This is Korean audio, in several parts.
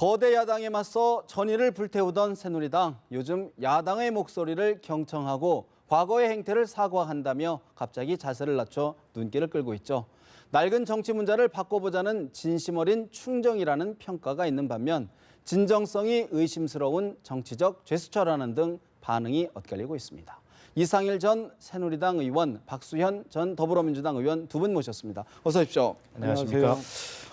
거대 야당에 맞서 전의를 불태우던 새누리당, 요즘 야당의 목소리를 경청하고 과거의 행태를 사과한다며 갑자기 자세를 낮춰 눈길을 끌고 있죠. 낡은 정치 문자를 바꿔보자는 진심 어린 충정이라는 평가가 있는 반면 진정성이 의심스러운 정치적 제스처라는 등 반응이 엇갈리고 있습니다. 이상일 전 새누리당 의원, 박수현 전 더불어민주당 의원 두 분 모셨습니다. 어서 오십시오. 안녕하십니까.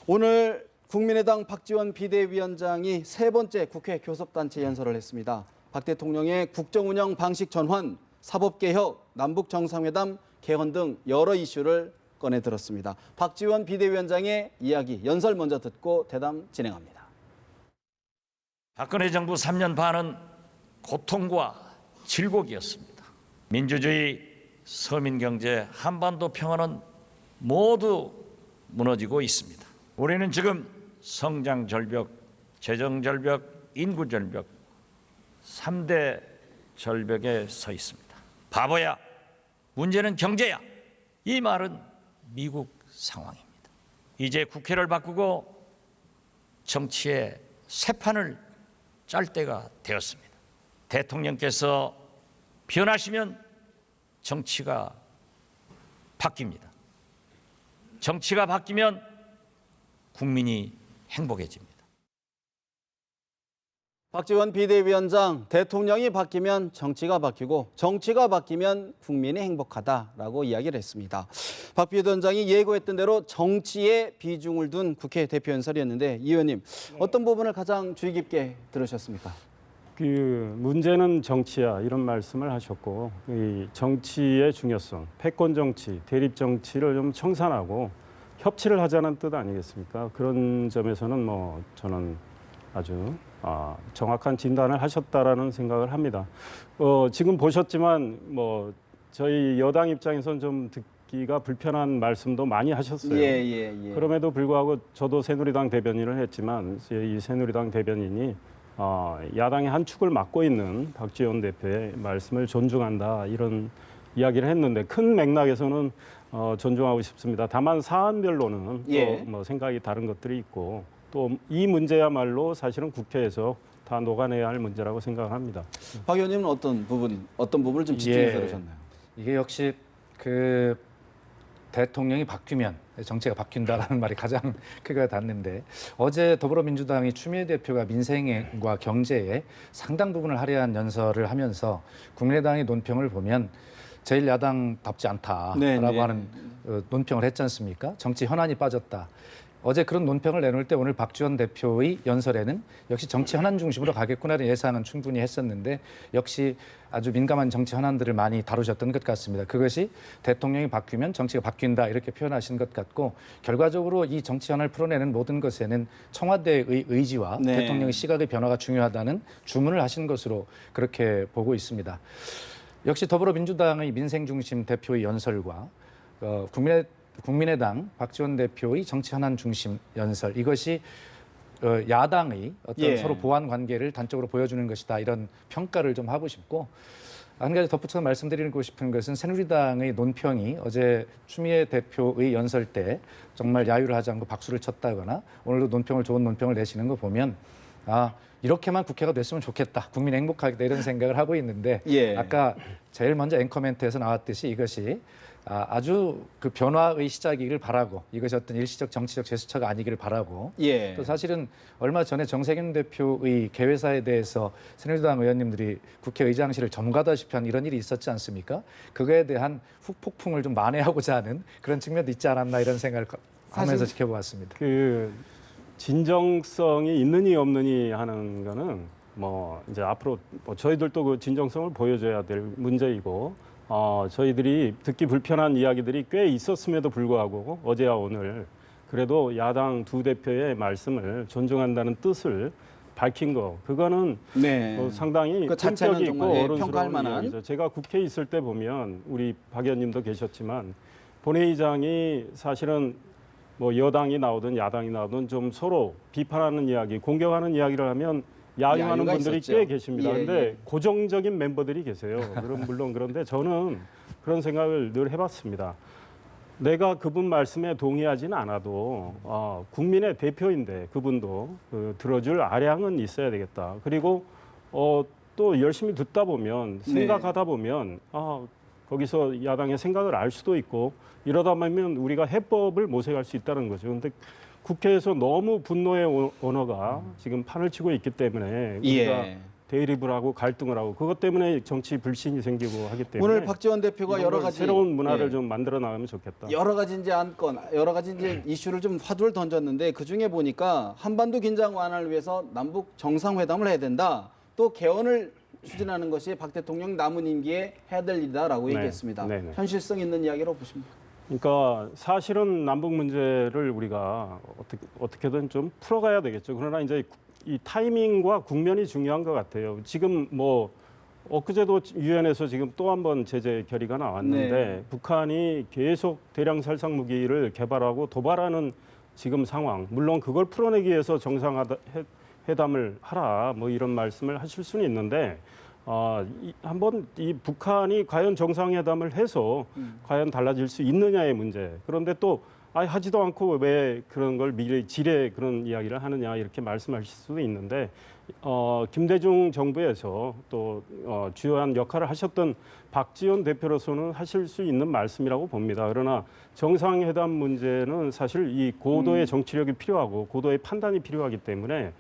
오늘 국민의당 박지원 비대위원장이 세 번째 국회 교섭단체 연설을 했습니다. 박 대통령의 국정운영 방식 전환, 사법개혁, 남북정상회담 개헌 등 여러 이슈를 꺼내 들었습니다. 박지원 비대위원장의 이야기, 연설 먼저 듣고 대담 진행합니다. 박근혜 정부 3년 반은 고통과 질곡이었습니다. 민주주의, 서민경제, 한반도 평화는 모두 무너지고 있습니다. 우리는 지금 성장 절벽, 재정 절벽, 인구 절벽, 3대 절벽에 서 있습니다. 바보야, 문제는 경제야. 이 말은 미국 상황입니다. 이제 국회를 바꾸고 정치의 새 판을 짤 때가 되었습니다. 대통령께서 변하시면 정치가 바뀝니다. 정치가 바뀌면 국민이 행복해집니다. 박지원 비대위원장, 대통령이 바뀌면 정치가 바뀌고 정치가 바뀌면 국민이 행복하다라고 이야기를 했습니다. 박 비대위원장이 예고했던 대로 정치에 비중을 둔 국회 대표 연설이었는데 이 의원님, 어떤 부분을 가장 주의 깊게 들으셨습니까? 문제는 정치야 이런 말씀을 하셨고, 이 정치의 중요성, 패권 정치, 대립 정치를 좀 청산하고 협치를 하자는 뜻 아니겠습니까? 그런 점에서는 저는 아주 정확한 진단을 하셨다라는 생각을 합니다. 지금 보셨지만 저희 여당 입장에서는 좀 듣기가 불편한 말씀도 많이 하셨어요. 예. 그럼에도 불구하고 저도 새누리당 대변인을 했지만 이 새누리당 대변인이 야당의 한 축을 맡고 있는 박지원 대표의 말씀을 존중한다 이런 이야기를 했는데 큰 맥락에서는 존중하고 싶습니다. 다만 사안별로는 또 생각이 다른 것들이 있고 또 이 문제야말로 사실은 국회에서 다 녹아내야 할 문제라고 생각을 합니다. 박 의원님은 어떤 부분을 좀 집중해서 들으셨나요? 이게 역시 대통령이 바뀌면 정치가 바뀐다라는 말이 가장 크게 닿는데, 어제 더불어민주당이 추미애 대표가 민생과 경제에 상당 부분을 할애한 연설을 하면서 국민의당의 논평을 보면 제1야당답지 않다라고 하는 논평을 했지 않습니까? 정치 현안이 빠졌다. 어제 그런 논평을 내놓을 때 오늘 박지원 대표의 연설에는 역시 정치 현안 중심으로 가겠구나라는 예상은 충분히 했었는데 역시 아주 민감한 정치 현안들을 많이 다루셨던 것 같습니다. 그것이 대통령이 바뀌면 정치가 바뀐다 이렇게 표현하신 것 같고, 결과적으로 이 정치 현안을 풀어내는 모든 것에는 청와대의 의지와 대통령의 시각의 변화가 중요하다는 주문을 하신 것으로 그렇게 보고 있습니다. 역시 더불어민주당의 민생 중심 대표의 연설과 국민의당 박지원 대표의 정치 현안 중심 연설, 이것이 야당의 어떤 서로 보완 관계를 단적으로 보여주는 것이다 이런 평가를 좀 하고 싶고, 한 가지 덧붙여서 말씀드리고 싶은 것은 새누리당의 논평이 어제 추미애 대표의 연설 때 정말 야유를 하지 않고 박수를 쳤다거나 오늘도 좋은 논평을 내시는 거 보면 이렇게만 국회가 됐으면 좋겠다, 국민이 행복하겠다 이런 생각을 하고 있는데 아까 제일 먼저 앵커 멘트에서 나왔듯이 이것이 아주 그 변화의 시작이길 바라고, 이것이 어떤 일시적 정치적 제스처가 아니기를 바라고, 또 사실은 얼마 전에 정세균 대표의 개회사에 대해서 새누리당 의원님들이 국회의장실을 점거하다시피 한 이런 일이 있었지 않습니까? 그거에 대한 후폭풍을 좀 만회하고자 하는 그런 측면도 있지 않았나 이런 생각을 하면서 지켜보았습니다. 진정성이 있느니 없느니 하는 거는 이제 앞으로 저희들도 그 진정성을 보여줘야 될 문제이고, 저희들이 듣기 불편한 이야기들이 꽤 있었음에도 불구하고 어제와 오늘 그래도 야당 두 대표의 말씀을 존중한다는 뜻을 밝힌 거, 그거는 상당히 품격이 있고 어른스러운 이야기죠. 제가 국회에 있을 때 보면 우리 박 의원님도 계셨지만 본회의장이 사실은 여당이 나오든 야당이 나오든 좀 서로 비판하는 이야기, 공격하는 이야기를 하면 야유하는 분들이 있었죠. 꽤 계십니다. 그런데 고정적인 멤버들이 계세요. 물론 그런데 저는 그런 생각을 늘 해봤습니다. 내가 그분 말씀에 동의하지는 않아도 국민의 대표인데 그분도 들어줄 아량은 있어야 되겠다. 그리고 또 열심히 듣다 보면 생각하다 보면 거기서 야당의 생각을 알 수도 있고 이러다 보면 우리가 해법을 모색할 수 있다는 거죠. 그런데 국회에서 너무 분노의 언어가 지금 판을 치고 있기 때문에 우리가 대립을 하고 갈등을 하고 그것 때문에 정치 불신이 생기고 하기 때문에 오늘 박지원 대표가 여러 가지 새로운 문화를 좀 만들어 나가면 좋겠다. 여러 가지 이제 안건, 여러 가지 이제 이슈를 좀 화두를 던졌는데 그 중에 보니까 한반도 긴장 완화를 위해서 남북 정상회담을 해야 된다. 또 개헌을 추진하는 것이 박 대통령 남은 임기에 해야 될 일이다라고 얘기했습니다. 네네. 현실성 있는 이야기라고 보십니까? 그러니까 사실은 남북 문제를 우리가 어떻게든 좀 풀어가야 되겠죠. 그러나 이제 이 타이밍과 국면이 중요한 것 같아요. 지금 뭐 엊그제도 유엔에서 지금 또 한 번 제재 결의가 나왔는데 북한이 계속 대량 살상 무기를 개발하고 도발하는 지금 상황. 물론 그걸 풀어내기 위해서 정상회담을 하라 뭐 이런 말씀을 하실 수는 있는데 한번 이 북한이 과연 정상회담을 해서 과연 달라질 수 있느냐의 문제. 그런데 또 하지도 않고 왜 그런 걸 미래 지뢰 그런 이야기를 하느냐 이렇게 말씀하실 수도 있는데 김대중 정부에서 또 주요한 역할을 하셨던 박지원 대표로서는 하실 수 있는 말씀이라고 봅니다. 그러나 정상회담 문제는 사실 이 고도의 정치력이 필요하고 고도의 판단이 필요하기 때문에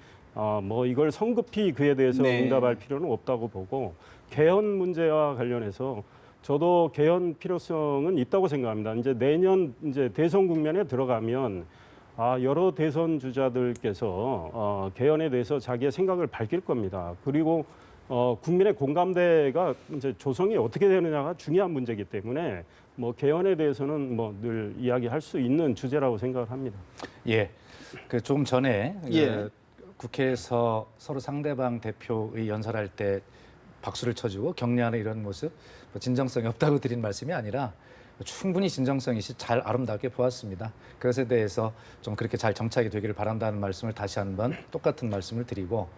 뭐 이걸 성급히 그에 대해서 응답할 필요는 없다고 보고 개헌 문제와 관련해서 저도 개헌 필요성은 있다고 생각합니다. 이제 내년 이제 대선 국면에 들어가면 여러 대선 주자들께서 개헌에 대해서 자기의 생각을 밝힐 겁니다. 그리고 국민의 공감대가 이제 조성이 어떻게 되느냐가 중요한 문제이기 때문에 뭐 개헌에 대해서는 뭐 늘 이야기할 수 있는 주제라고 생각을 합니다. 예, 그 조금 전에 국회에서 서로 상대방 대표의 연설할 때 박수를 쳐주고 격려하는 이런 모습, 뭐 진정성이 없다고 드린 말씀이 아니라 충분히 진정성이 잘 아름답게 보았습니다. 그것에 대해서 좀 그렇게 잘 정착이 되기를 바란다는 말씀을 다시 한번 똑같은 말씀을 드리고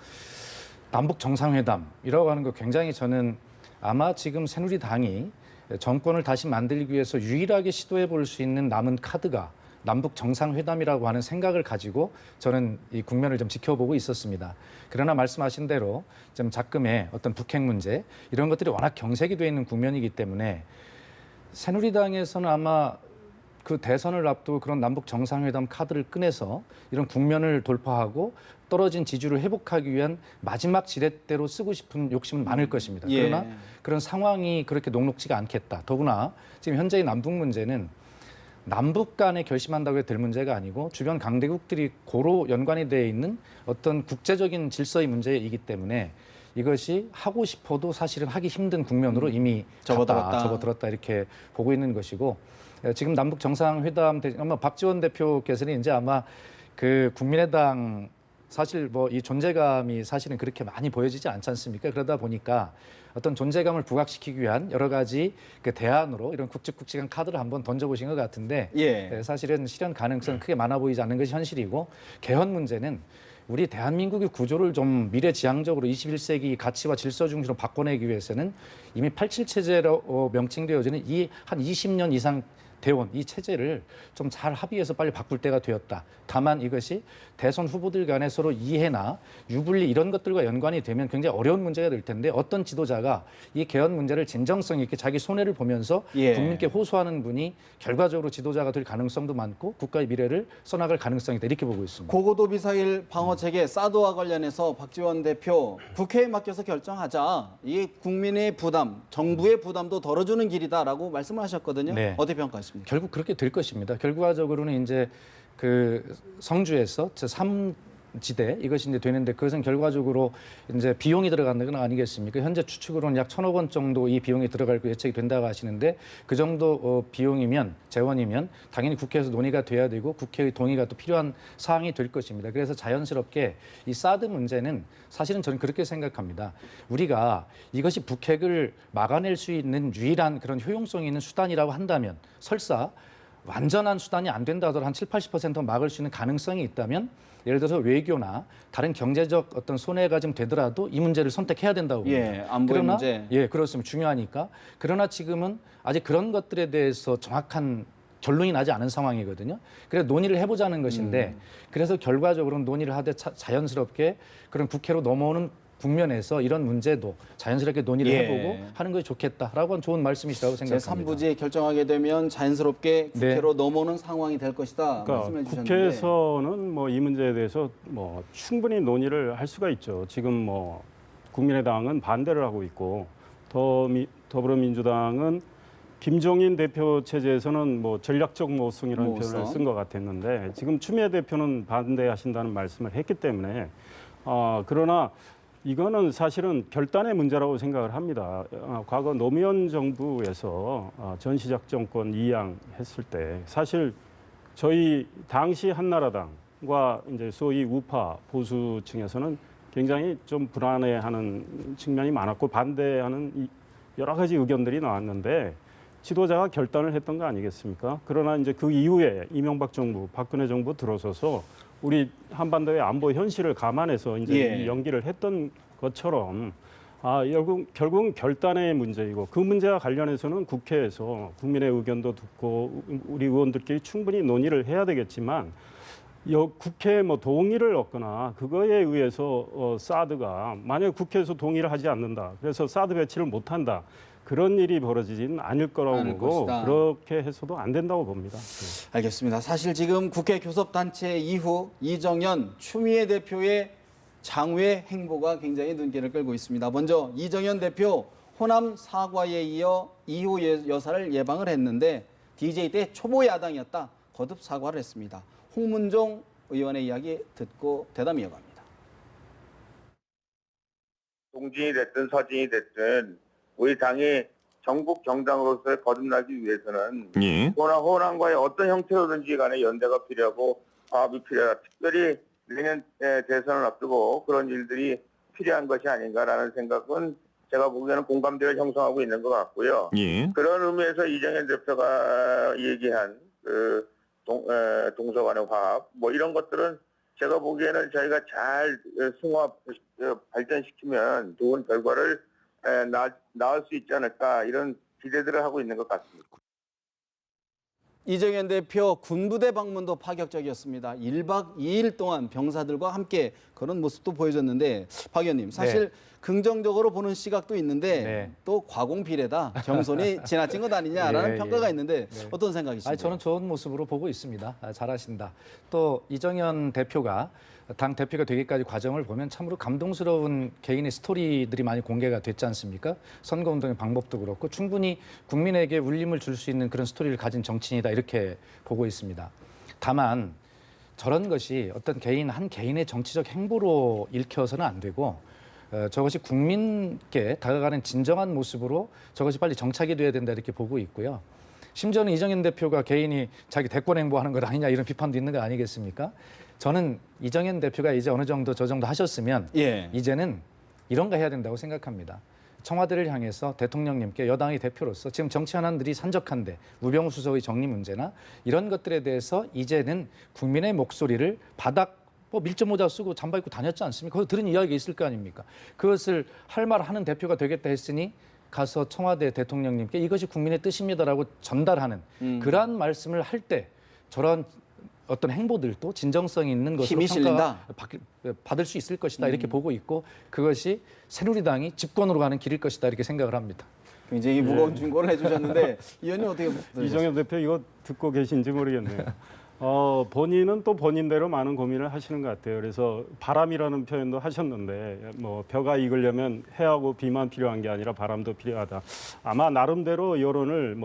남북 정상회담이라고 하는 거 굉장히 저는 아마 지금 새누리당이 정권을 다시 만들기 위해서 유일하게 시도해 볼 수 있는 남은 카드가 남북 정상회담이라고 하는 생각을 가지고 저는 이 국면을 좀 지켜보고 있었습니다. 그러나 말씀하신 대로 좀 작금의 어떤 북핵 문제 이런 것들이 워낙 경색이 돼 있는 국면이기 때문에 새누리당에서는 아마 그 대선을 앞두고 그런 남북 정상회담 카드를 꺼내서 이런 국면을 돌파하고 떨어진 지지를 회복하기 위한 마지막 지렛대로 쓰고 싶은 욕심은 많을 것입니다. 그러나 그런 상황이 그렇게 녹록지가 않겠다. 더구나 지금 현재의 남북 문제는 남북 간에 결심한다고 해도 될 문제가 아니고 주변 강대국들이 고루 연관이 되어 있는 어떤 국제적인 질서의 문제이기 때문에 이것이 하고 싶어도 사실은 하기 힘든 국면으로 이미 접어들었다 이렇게 보고 있는 것이고 지금 남북 정상회담 아마 박지원 대표께서는 이제 아마 그 국민의당 사실 뭐 이 존재감이 사실은 그렇게 많이 보여지지 않지 않습니까? 그러다 보니까 어떤 존재감을 부각시키기 위한 여러 가지 그 대안으로 이런 굵직굵직한 카드를 한번 던져보신 것 같은데 사실은 실현 가능성은 크게 많아 보이지 않는 것이 현실이고 개헌 문제는 우리 대한민국의 구조를 좀 미래지향적으로 21세기 가치와 질서 중심으로 바꿔내기 위해서는 이미 87체제로 명칭되어지는 이 한 20년 이상 대원 이 체제를 좀 잘 합의해서 빨리 바꿀 때가 되었다. 다만 이것이 대선 후보들 간에 서로 이해나 유불리 이런 것들과 연관이 되면 굉장히 어려운 문제가 될 텐데 어떤 지도자가 이 개헌 문제를 진정성 있게 자기 손해를 보면서 국민께 호소하는 분이 결과적으로 지도자가 될 가능성도 많고 국가의 미래를 써나갈 가능성이 있다. 이렇게 보고 있습니다. 고고도 미사일 방어 체계 사드와 관련해서 박지원 대표 국회에 맡겨서 결정하자. 이게 국민의 부담, 정부의 부담도 덜어주는 길이다라고 말씀을 하셨거든요. 어떻게 평가하십니까? 결국 그렇게 될 것입니다. 결과적으로는 이제 그 성주에서 제3지대 이것이 이제 되는데 그것은 결과적으로 이제 비용이 들어가는 건 아니겠습니까? 현재 추측으로는 약 1,000억 원 정도 이 비용이 들어갈 거 예측이 된다고 하시는데 그 정도 비용이면 재원이면 당연히 국회에서 논의가 돼야 되고 국회의 동의가 또 필요한 사항이 될 것입니다. 그래서 자연스럽게 이 사드 문제는 사실은 저는 그렇게 생각합니다. 우리가 이것이 북핵을 막아낼 수 있는 유일한 그런 효용성이 있는 수단이라고 한다면 설사 완전한 수단이 안 된다 하더라도 한 70~80% 막을 수 있는 가능성이 있다면 예를 들어서 외교나 다른 경제적 어떤 손해가 좀 되더라도 이 문제를 선택해야 된다고 봅니다. 안보의 문제. 그렇습니다. 중요하니까. 그러나 지금은 아직 그런 것들에 대해서 정확한 결론이 나지 않은 상황이거든요. 그래서 논의를 해보자는 것인데 그래서 결과적으로 논의를 하되 자연스럽게 그런 국회로 넘어오는 국면에서 이런 문제도 자연스럽게 논의를 예. 해보고 하는 것이 좋겠다라고 하는 좋은 말씀이시라고 생각합니다. 제3부지에 결정하게 되면 자연스럽게 국회로 넘어오는 상황이 될 것이다 그러니까 말씀해 주셨는데 국회에서는 뭐 이 문제에 대해서 뭐 충분히 논의를 할 수가 있죠. 지금 뭐 국민의당은 반대를 하고 있고 더불어민주당은 김종인 대표 체제에서는 뭐 전략적 모성이라는 모성. 표현을 쓴 것 같았는데 지금 추미애 대표는 반대하신다는 말씀을 했기 때문에 그러나 이거는 사실은 결단의 문제라고 생각을 합니다. 과거 노무현 정부에서 전시작전권 이양했을 때 사실 저희 당시 한나라당과 이제 소위 우파 보수층에서는 굉장히 좀 불안해하는 측면이 많았고 반대하는 여러 가지 의견들이 나왔는데 지도자가 결단을 했던 거 아니겠습니까? 그러나 이제 그 이후에 이명박 정부, 박근혜 정부 들어서서 우리 한반도의 안보 현실을 감안해서 이제 예. 이 연기를 했던 것처럼 결국은 결단의 문제이고 그 문제와 관련해서는 국회에서 국민의 의견도 듣고 우리 의원들끼리 충분히 논의를 해야 되겠지만 국회에 뭐 동의를 얻거나 그거에 의해서 사드가 만약에 국회에서 동의를 하지 않는다. 그래서 사드 배치를 못한다. 그런 일이 벌어지지는 않을 거라고 않을 보고 것이다. 그렇게 해서도 안 된다고 봅니다. 알겠습니다. 사실 지금 국회 교섭단체 이후 이정현 추미애 대표의 장외 행보가 굉장히 눈길을 끌고 있습니다. 먼저 이정현 대표 호남 사과에 이어 이후 여사를 예방을 했는데 DJ 때 초보 야당이었다. 거듭 사과를 했습니다. 홍문종 의원의 이야기 듣고 대담 이어갑니다. 동진이 됐든 서진이 됐든 우리 당이 정북 정당으로서 거듭나기 위해서는 호남과의 어떤 형태로든지 간에 연대가 필요하고 화합이 필요하다. 특별히 내년 대선을 앞두고 그런 일들이 필요한 것이 아닌가라는 생각은 제가 보기에는 공감대를 형성하고 있는 것 같고요. 그런 의미에서 이정현 대표가 얘기한 그 동서간의 화합 뭐 이런 것들은 제가 보기에는 저희가 잘 승화 발전시키면 좋은 결과를 낳을 수 있지 않을까 이런 기대들을 하고 있는 것 같습니다. 이정현 대표 군부대 방문도 파격적이었습니다. 1박 2일 동안 병사들과 함께 그런 모습도 보여줬는데 박 의원님 사실 긍정적으로 보는 시각도 있는데 또 과공비례다. 경선이 지나친 것 아니냐라는 평가가 있는데 어떤 생각이십니까? 저는 좋은 모습으로 보고 있습니다. 잘하신다. 또 이정현 대표가 당 대표가 되기까지 과정을 보면 참으로 감동스러운 개인의 스토리들이 많이 공개가 됐지 않습니까? 선거운동의 방법도 그렇고 충분히 국민에게 울림을 줄 수 있는 그런 스토리를 가진 정치인이다 이렇게 보고 있습니다. 다만 저런 것이 어떤 한 개인의 정치적 행보로 읽혀서는 안 되고 저것이 국민께 다가가는 진정한 모습으로 저것이 빨리 정착이 돼야 된다 이렇게 보고 있고요. 심지어는 이정현 대표가 개인이 자기 대권 행보하는 것 아니냐 이런 비판도 있는 거 아니겠습니까? 저는 이정현 대표가 이제 어느 정도 저 정도 하셨으면 이제는 이런 거 해야 된다고 생각합니다. 청와대를 향해서 대통령님께 여당의 대표로서 지금 정치 현안들이 산적한데 우병우 수석의 정리 문제나 이런 것들에 대해서 이제는 국민의 목소리를 밀짚 모자 쓰고 잠바 입고 다녔지 않습니까? 거기서 들은 이야기가 있을 거 아닙니까? 그것을 할 말 하는 대표가 되겠다 했으니 가서 청와대 대통령님께 이것이 국민의 뜻입니다라고 전달하는 그러한 말씀을 할 때 저런 어떤 행보들도 진정성이 있는 것으로 힘이 실린다. 받을 수 있을 것이다 이렇게 보고 있고 그것이 새누리당이 집권으로 가는 길일 것이다 이렇게 생각을 합니다. 굉장히 무거운 충고를 해주셨는데 이 의원님 어떻게 보세요? 이정현 대표 이거 듣고 계신지 모르겠네요. 본인은 또 본인대로 많은 고민을 하시는 것 같아요. 그래서 바람이라는 표현도 하셨는데 뭐 벼가 익으려면 해하고 비만 필요한 게 아니라 바람도 필요하다. 아마 나름대로 여론을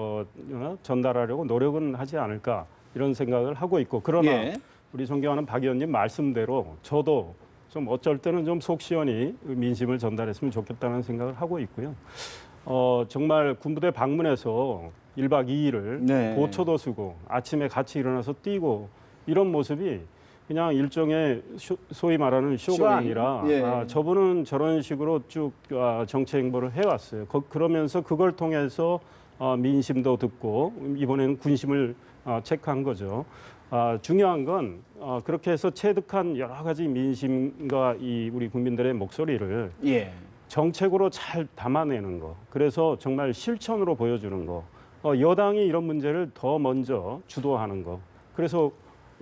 전달하려고 노력은 하지 않을까 이런 생각을 하고 있고 그러나 우리 존경하는 박 의원님 말씀대로 저도 좀 어쩔 때는 좀 속 시원히 민심을 전달했으면 좋겠다는 생각을 하고 있고요. 정말 군부대 방문해서 1박 2일을 보초도 쓰고 아침에 같이 일어나서 뛰고 이런 모습이 그냥 일종의 소위 말하는 쇼가 아니라 저분은 저런 식으로 쭉 정치 행보를 해왔어요. 그러면서 그걸 통해서 민심도 듣고 이번에는 군심을 체크한 거죠. 중요한 건 그렇게 해서 체득한 여러 가지 민심과 우리 국민들의 목소리를 정책으로 잘 담아내는 거. 그래서 정말 실천으로 보여주는 거. 여당이 이런 문제를 더 먼저 주도하는 거. 그래서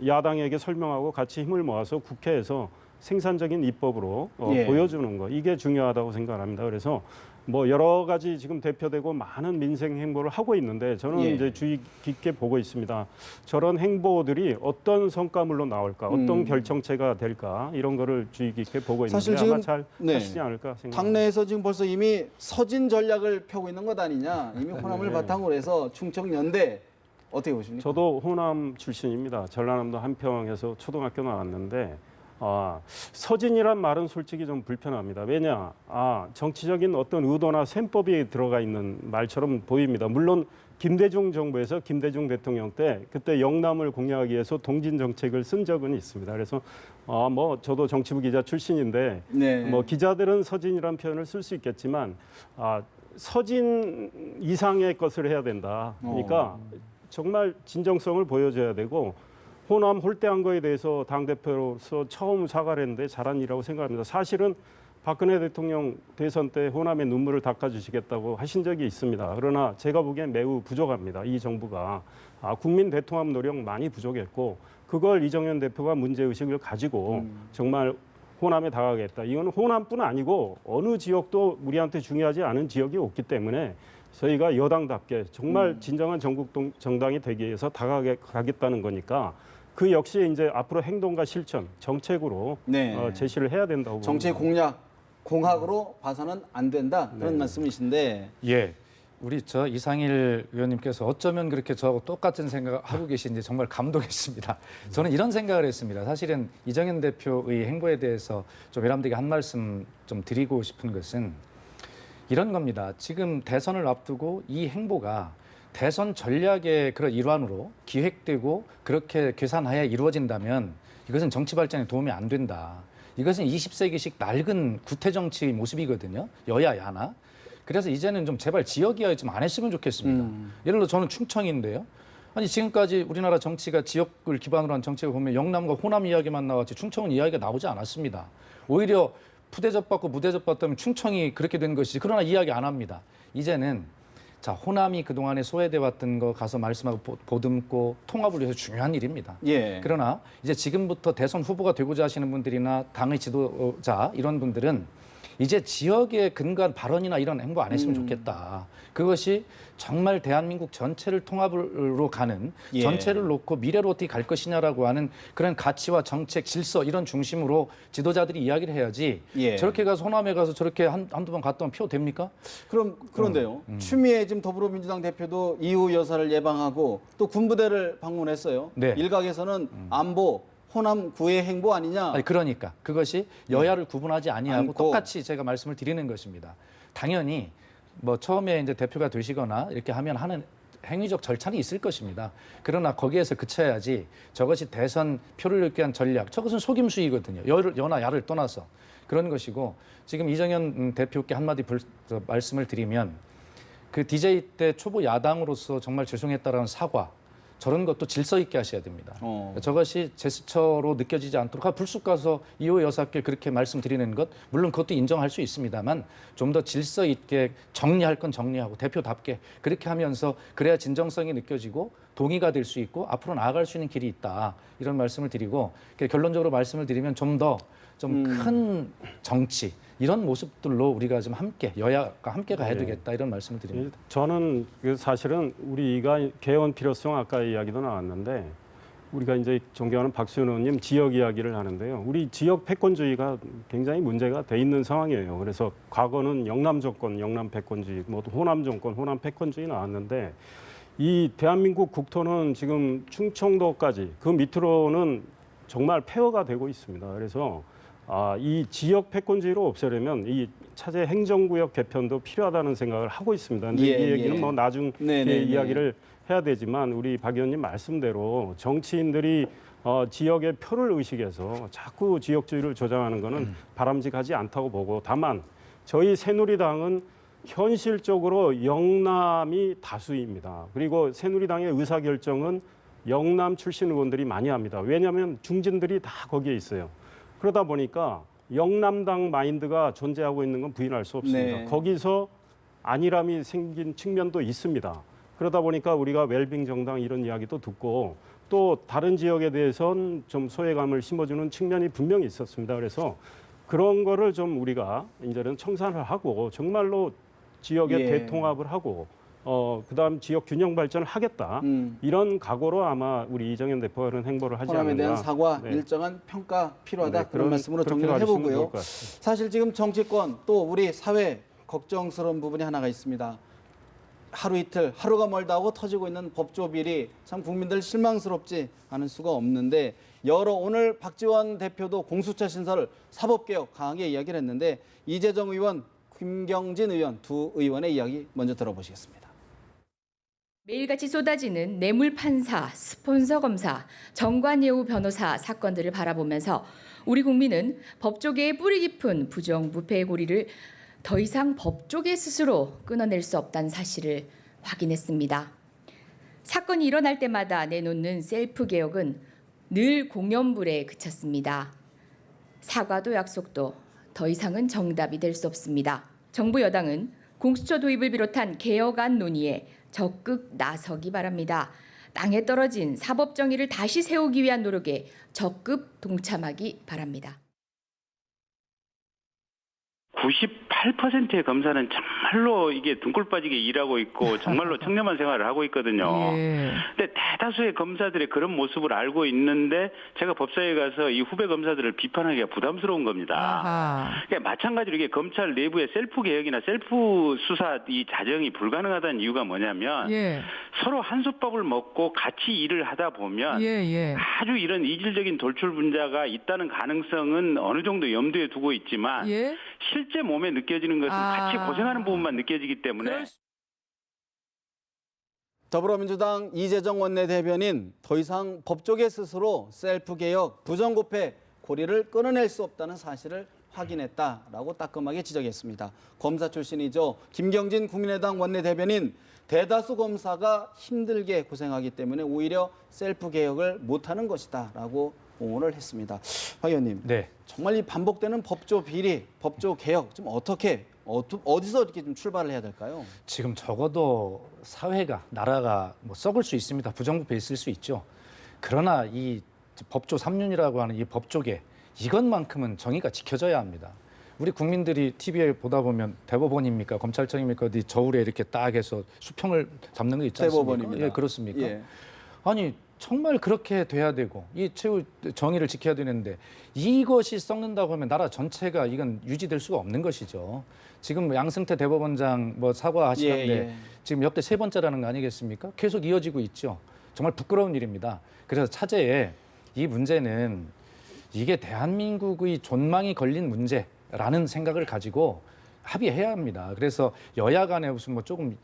야당에게 설명하고 같이 힘을 모아서 국회에서 생산적인 입법으로 예. 보여주는 거. 이게 중요하다고 생각합니다. 그래서 뭐 여러 가지 지금 대표되고 많은 민생 행보를 하고 있는데 저는 예. 이제 주의 깊게 보고 있습니다. 저런 행보들이 어떤 성과물로 나올까, 어떤 결정체가 될까 이런 거를 주의 깊게 보고 있는데 사실 지금 아마 잘 네. 하시지 않을까 생각합니다. 당내에서 지금 벌써 이미 서진 전략을 펴고 있는 것 아니냐. 이미 호남을 네. 바탕으로 해서 충청연대 어떻게 보십니까? 저도 호남 출신입니다. 전라남도 한평에서 초등학교 나왔는데 서진이란 말은 솔직히 좀 불편합니다. 왜냐? 정치적인 어떤 의도나 셈법이 들어가 있는 말처럼 보입니다. 물론 김대중 정부에서 김대중 대통령 때 그때 영남을 공략하기 위해서 동진 정책을 쓴 적은 있습니다. 그래서 뭐 저도 정치부 기자 출신인데 네. 뭐 기자들은 서진이란 표현을 쓸 수 있겠지만 서진 이상의 것을 해야 된다. 그러니까 정말 진정성을 보여줘야 되고 호남 홀대한 거에 대해서 당대표로서 처음 사과를 했는데 잘한 일이라고 생각합니다. 사실은 박근혜 대통령 대선 때 호남의 눈물을 닦아주시겠다고 하신 적이 있습니다. 그러나 제가 보기엔 매우 부족합니다. 이 정부가 국민 대통합 노력 많이 부족했고 그걸 이정현 대표가 문제의식을 가지고 정말 호남에 다가가겠다. 이건 호남뿐 아니고 어느 지역도 우리한테 중요하지 않은 지역이 없기 때문에 저희가 여당답게 정말 진정한 전국 정당이 되기 위해서 다가가겠다는 거니까 그 역시 이제 앞으로 행동과 실천, 정책으로 네. 제시를 해야 된다고 정치 봅니다. 공약, 공학으로 봐서는 안 된다. 그런 네. 말씀이신데 예. 우리 저 이상일 의원님께서 어쩌면 그렇게 저하고 똑같은 생각을 하고 계신지 정말 감동했습니다. 저는 이런 생각을 했습니다. 사실은 이정현 대표의 행보에 대해서 좀 외람되게 한 말씀 좀 드리고 싶은 것은 이런 겁니다. 지금 대선을 앞두고 이 행보가 대선 전략의 그런 일환으로 기획되고 그렇게 계산하에 이루어진다면 이것은 정치 발전에 도움이 안 된다. 이것은 20세기식 낡은 구태 정치의 모습이거든요. 여야 야나. 그래서 이제는 좀 제발 지역 이야기 좀 안 했으면 좋겠습니다. 예를 들어 저는 충청인데요. 아니 지금까지 우리나라 정치가 지역을 기반으로 한 정치를 보면 영남과 호남 이야기만 나왔지 충청은 이야기가 나오지 않았습니다. 오히려 푸대접 받고 무대접 받다면 충청이 그렇게 된 것이지. 그러나 이야기 안 합니다. 이제는 자 호남이 그동안에 소외돼 왔던 거 가서 말씀하고 보듬고 통합을 위해서 중요한 일입니다. 예. 그러나 이제 지금부터 대선 후보가 되고자 하시는 분들이나 당의 지도자 이런 분들은 이제 지역에 근거한 발언이나 이런 행보 안 했으면 좋겠다. 그것이 정말 대한민국 전체를 통합으로 가는 예. 전체를 놓고 미래로 어떻게 갈 것이냐라고 하는 그런 가치와 정책, 질서 이런 중심으로 지도자들이 이야기를 해야지 예. 저렇게 가서 호남에 가서 저렇게 한두 번 갔다 오면 표 됩니까? 그런데요. 추미애 지금 더불어민주당 대표도 이후 여사를 예방하고 또 군부대를 방문했어요. 네. 일각에서는 안보 호남 구애 행보 아니냐. 아니 그러니까 그것이 여야를 구분하지 아니하고 않고. 똑같이 제가 말씀을 드리는 것입니다. 당연히 뭐 처음에 이제 대표가 되시거나 이렇게 하면 하는 행위적 절차는 있을 것입니다. 그러나 거기에서 그쳐야지 저것이 대선 표를 얻기 위한 전략, 저것은 속임수이거든요. 여나 야를 떠나서 그런 것이고 지금 이정현 대표께 한마디 말씀을 드리면 그 DJ 때 초보 야당으로서 정말 죄송했다라는 사과 저런 것도 질서 있게 하셔야 됩니다. 저것이 제스처로 느껴지지 않도록 불쑥 가서 이호 여사께 그렇게 말씀드리는 것 물론 그것도 인정할 수 있습니다만 좀 더 질서 있게 정리할 건 정리하고 대표답게 그렇게 하면서 그래야 진정성이 느껴지고 동의가 될 수 있고 앞으로 나아갈 수 있는 길이 있다 이런 말씀을 드리고 결론적으로 말씀을 드리면 좀 더 좀 큰 정치 이런 모습들로 우리가 좀 함께 여야가 함께 가야 되겠다 이런 말씀을 드립니다. 저는 사실은 우리가 개헌 필요성 아까 이야기도 나왔는데 우리가 이제 존경하는 박수현 의원님 지역 이야기를 하는데요. 우리 지역 패권주의가 굉장히 문제가 돼 있는 상황이에요. 그래서 과거는 영남 정권, 영남 패권주의, 뭐 호남 정권, 호남 패권주의 나왔는데 이 대한민국 국토는 지금 충청도까지 그 밑으로는 정말 폐허가 되고 있습니다. 그래서 이 지역 패권주의로 없애려면 이 차제 행정구역 개편도 필요하다는 생각을 하고 있습니다. 근데 이 얘기는 뭐 나중에 이야기를 해야 되지만 우리 박 의원님 말씀대로 정치인들이 지역의 표를 의식해서 자꾸 지역주의를 조장하는 것은 바람직하지 않다고 보고 다만 저희 새누리당은 현실적으로 영남이 다수입니다. 그리고 새누리당의 의사결정은 영남 출신 의원들이 많이 합니다. 왜냐하면 중진들이 다 거기에 있어요. 그러다 보니까 영남당 마인드가 존재하고 있는 건 부인할 수 없습니다. 네. 거기서 안일함이 생긴 측면도 있습니다. 그러다 보니까 우리가 웰빙 정당 이런 이야기도 듣고 또 다른 지역에 대해서는 좀 소외감을 심어주는 측면이 분명히 있었습니다. 그래서 그런 거를 좀 우리가 이제는 청산을 하고 정말로 지역의 예. 대통합을 하고 그다음 지역 균형 발전을 하겠다. 이런 각오로 아마 우리 이정현 대표가 그런 행보를 하지 호남에 않는가. 대한 사과, 네. 일정한 평가 필요하다. 네, 그런 말씀으로 그렇게 정리를 봐주시면 좋을 해보고요. 것 같습니다. 사실 지금 정치권 또 우리 사회 걱정스러운 부분이 하나가 있습니다. 하루 이틀, 하루가 멀다 하고 터지고 있는 법조 비리 참 국민들 실망스럽지 않을 수가 없는데 오늘 박지원 대표도 공수처 신설, 사법개혁 강하게 이야기를 했는데 이재정 의원, 김경진 의원 두 의원의 이야기 먼저 들어보시겠습니다. 매일같이 쏟아지는 뇌물 판사, 스폰서 검사, 정관예우 변호사 사건들을 바라보면서 우리 국민은 법조계의 뿌리 깊은 부정부패의 고리를 더 이상 법조계 스스로 끊어낼 수 없다는 사실을 확인했습니다. 사건이 일어날 때마다 내놓는 셀프 개혁은 늘 공연불에 그쳤습니다. 사과도 약속도 더 이상은 정답이 될 수 없습니다. 정부 여당은 공수처 도입을 비롯한 개혁안 논의에 적극 나서기 바랍니다. 땅에 떨어진 사법 정의를 다시 세우기 위한 노력에 적극 동참하기 바랍니다. 98%의 검사는 정말로 이게 등골 빠지게 일하고 있고 정말로 청렴한 생활을 하고 있거든요. 근데 대다수의 검사들이 그런 모습을 알고 있는데 제가 법사위에 가서 이 후배 검사들을 비판하기가 부담스러운 겁니다. 그러니까 마찬가지로 이게 검찰 내부의 셀프 개혁이나 셀프 수사 이 자정이 불가능하다는 이유가 뭐냐면 서로 한 솥밥을 먹고 같이 일을 하다 보면 아주 이런 이질적인 돌출 분자가 있다는 가능성은 어느 정도 염두에 두고 있지만 실제 몸에 느껴지는 것은 같이 고생하는 부분만 느껴지기 때문에 더불어민주당 이재정 원내대변인 더 이상 법조계 스스로 셀프 개혁, 부정부패 고리를 끊어낼 수 없다는 사실을 확인했다라고 따끔하게 지적했습니다. 검사 출신이죠. 김경진 국민의당 원내대변인 대다수 검사가 힘들게 고생하기 때문에 오히려 셀프 개혁을 못하는 것이다라고 옹호를 했습니다. 박 의원님, 네. 정말 이 반복되는 법조 비리, 법조 개혁 좀 어디서 이렇게 좀 출발을 해야 될까요? 지금 적어도 사회가, 나라가 뭐 썩을 수 있습니다. 부정부패 있을 수 있죠. 그러나 이 법조 3륜이라고 하는 이 법조계, 이것만큼은 정의가 지켜져야 합니다. 우리 국민들이 TV에 보다 보면 대법원입니까? 검찰청입니까? 어디 저울에 이렇게 딱 해서 수평을 잡는 거 있지 않습니까? 대법원입니다. 예, 그렇습니까? 예. 아니 정말 그렇게 돼야 되고 이 최후 정의를 지켜야 되는데 이것이 썩는다고 하면 나라 전체가 이건 유지될 수가 없는 것이죠. 지금 양승태 대법원장 뭐 사과하시는데 지금 역대 3번째라는 거 아니겠습니까? 계속 이어지고 있죠. 정말 부끄러운 일입니다. 그래서 차제에 이 문제는 이게 대한민국의 존망이 걸린 문제라는 생각을 가지고 합의해야 합니다. 그래서 여야 간에 무슨 뭐 조금